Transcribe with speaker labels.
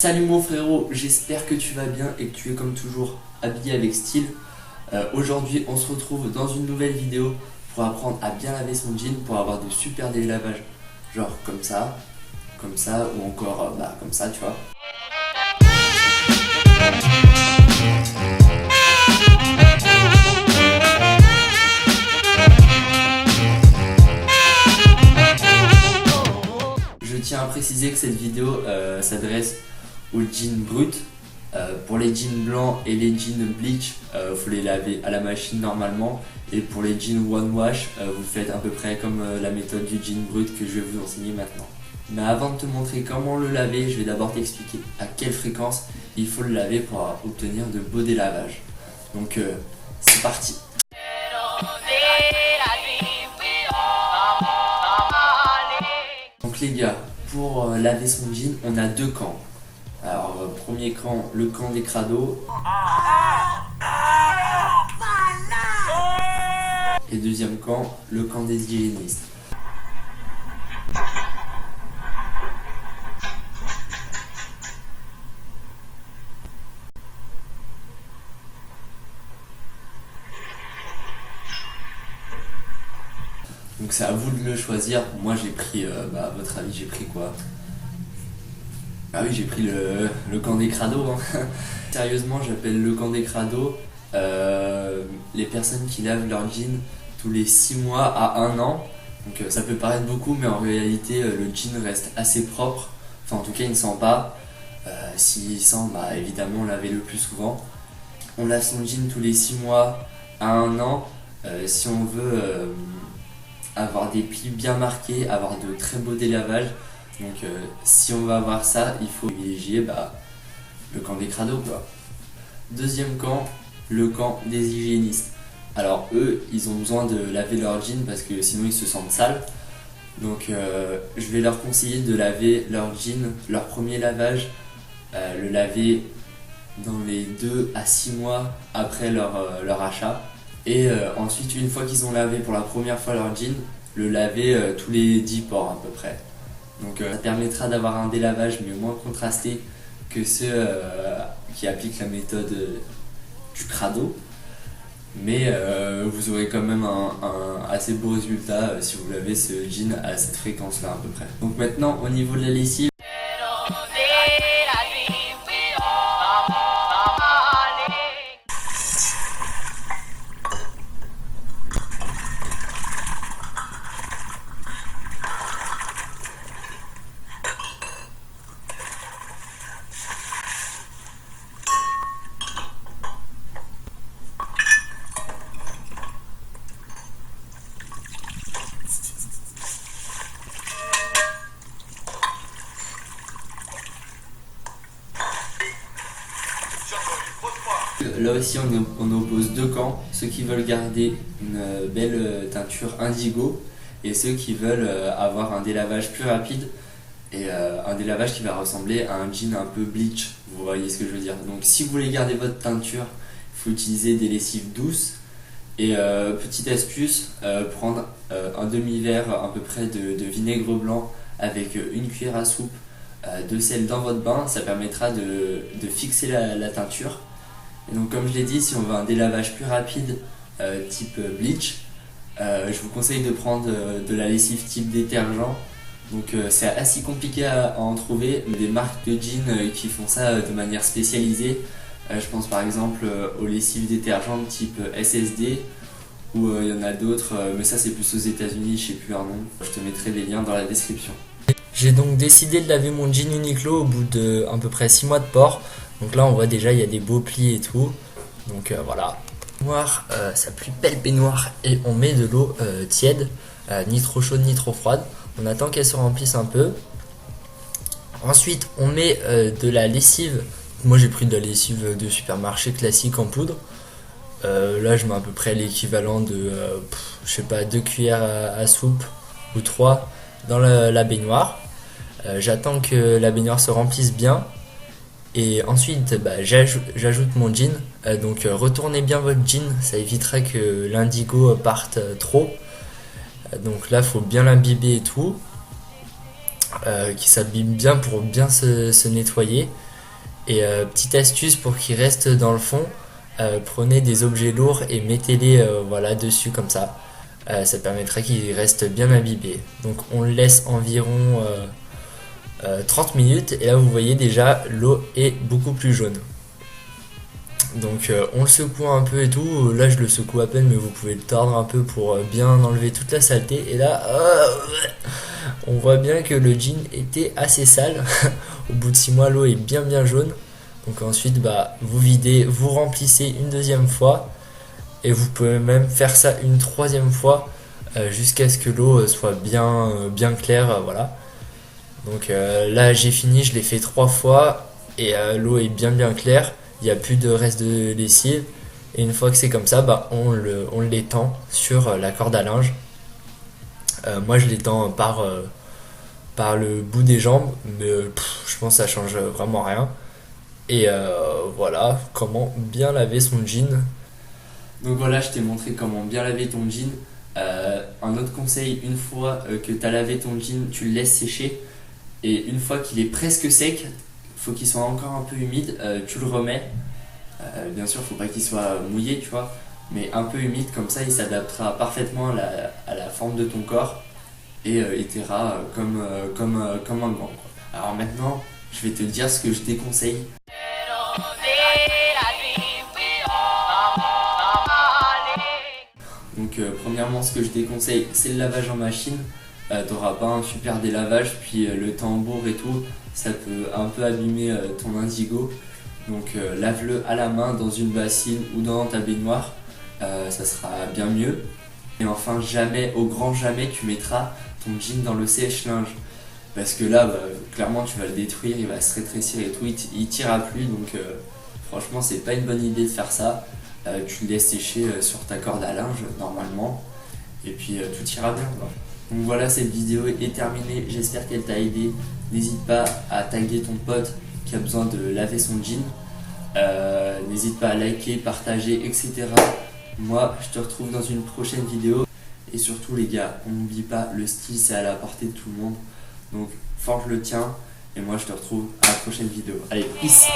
Speaker 1: Salut mon frérot, j'espère que tu vas bien et que tu es comme toujours habillé avec style. Aujourd'hui on se retrouve dans une nouvelle vidéo pour apprendre à bien laver son jean pour avoir de super délavages. Genre comme ça ou encore comme ça tu vois. Je tiens à préciser que cette vidéo s'adresse aux jeans bruts. Pour les jeans blancs et les jeans bleach, faut les laver à la machine normalement. Et pour les jeans one wash, vous faites à peu près comme la méthode du jean brut que je vais vous enseigner maintenant. Mais avant de te montrer comment le laver, je vais d'abord t'expliquer à quelle fréquence il faut le laver pour obtenir de beaux délavages. Donc c'est parti. Donc les gars, pour laver son jean, on a deux camps. Alors premier camp, le camp des crados. Et deuxième camp, le camp des hygiénistes. Donc c'est à vous de le choisir. Moi j'ai pris, à votre avis j'ai pris quoi? Ah oui, j'ai pris le camp des crados. Hein. Sérieusement, j'appelle le camp des crados les personnes qui lavent leur jean tous les 6 mois à 1 an. Donc ça peut paraître beaucoup, mais en réalité le jean reste assez propre. Enfin en tout cas il ne sent pas. S'il sent, évidemment lavez-le plus souvent. On lave son jean tous les 6 mois à 1 an. Si on veut avoir des plis bien marqués, avoir de très beaux délavages. Donc si on va avoir ça, il faut privilégier le camp des crados quoi. Deuxième camp, le camp des hygiénistes. Alors eux, ils ont besoin de laver leur jean parce que sinon ils se sentent sales. Donc je vais leur conseiller de laver leur jean, leur premier lavage, le laver dans les 2 à 6 mois après leur achat. Et ensuite, une fois qu'ils ont lavé pour la première fois leur jean, le laver tous les 10 pores à peu près. Donc ça permettra d'avoir un délavage mais moins contrasté que ceux qui appliquent la méthode du crado. Mais vous aurez quand même un assez beau résultat si vous lavez ce jean à cette fréquence là à peu près. Donc maintenant au niveau de la lessive, là aussi on oppose deux camps, ceux qui veulent garder une belle teinture indigo et ceux qui veulent avoir un délavage plus rapide et un délavage qui va ressembler à un jean un peu bleach, vous voyez ce que je veux dire. Donc si vous voulez garder votre teinture, il faut utiliser des lessives douces et petite astuce, prendre un demi-verre à peu près de vinaigre blanc avec une cuillère à soupe de sel dans votre bain, ça permettra de fixer la teinture. Et donc comme je l'ai dit, si on veut un délavage plus rapide type bleach, je vous conseille de prendre de la lessive type détergent. Donc c'est assez compliqué à en trouver, mais des marques de jeans qui font ça de manière spécialisée. Je pense par exemple aux lessives détergentes type SSD ou il y en a d'autres, mais ça c'est plus aux États-Unis, je sais plus leur nom. Je te mettrai les liens dans la description.
Speaker 2: J'ai donc décidé de laver mon jean Uniqlo au bout de à peu près 6 mois de port. Donc là on voit déjà il y a des beaux plis et tout. Donc voilà. Noir, sa plus belle baignoire et on met de l'eau tiède, ni trop chaude ni trop froide. On attend qu'elle se remplisse un peu. Ensuite on met de la lessive. Moi j'ai pris de la lessive de supermarché classique en poudre. Là je mets à peu près l'équivalent de je sais pas 2 cuillères à soupe ou 3 dans la baignoire. J'attends que la baignoire se remplisse bien. Et ensuite j'ajoute mon jean. Donc retournez bien votre jean, ça évitera que l'indigo parte trop. Donc là faut bien l'imbiber et tout. Qui s'abîme bien pour bien se nettoyer. Et petite astuce pour qu'il reste dans le fond, prenez des objets lourds et mettez-les voilà, dessus comme ça. Ça permettra qu'il reste bien imbibé. Donc on le laisse environ 30 minutes et là vous voyez déjà l'eau est beaucoup plus jaune. Donc on le secoue un peu et tout, là je le secoue à peine mais vous pouvez le tordre un peu pour bien enlever toute la saleté et là on voit bien que le jean était assez sale. Au bout de 6 mois l'eau est bien jaune. Donc ensuite bah, vous videz, vous remplissez une deuxième fois et vous pouvez même faire ça une troisième fois jusqu'à ce que l'eau soit bien claire, voilà. Donc là j'ai fini, je l'ai fait 3 fois et l'eau est bien claire, il n'y a plus de reste de lessive et une fois que c'est comme ça, bah, on l'étend sur la corde à linge. Moi je l'étends par le bout des jambes, mais je pense que ça change vraiment rien. Et voilà comment bien laver son jean.
Speaker 1: Donc voilà, je t'ai montré comment bien laver ton jean. Un autre conseil, une fois que tu as lavé ton jean, tu le laisses sécher. Et une fois qu'il est presque sec, faut qu'il soit encore un peu humide, tu le remets. Bien sûr, faut pas qu'il soit mouillé, tu vois, mais un peu humide, comme ça il s'adaptera parfaitement à la forme de ton corps et il t'ira comme un gant, quoi. Alors maintenant, je vais te dire ce que je déconseille. Donc premièrement, ce que je déconseille, c'est le lavage en machine. T'auras pas un super délavage, puis le tambour et tout, ça peut un peu abîmer ton indigo. Donc lave-le à la main dans une bassine ou dans ta baignoire, ça sera bien mieux. Et enfin, jamais, au grand jamais, tu mettras ton jean dans le sèche-linge. Parce que là, bah, clairement, tu vas le détruire, il va se rétrécir et tout, il tirera plus. Donc franchement, c'est pas une bonne idée de faire ça. Tu le laisses sécher sur ta corde à linge, normalement. Et puis tout ira bien, quoi. Donc voilà, cette vidéo est terminée, j'espère qu'elle t'a aidé. N'hésite pas à taguer ton pote qui a besoin de laver son jean. N'hésite pas à liker, partager, etc. Moi, je te retrouve dans une prochaine vidéo. Et surtout les gars, on n'oublie pas, le style c'est à la portée de tout le monde. Donc forge le tien. Et moi je te retrouve à la prochaine vidéo. Allez, peace!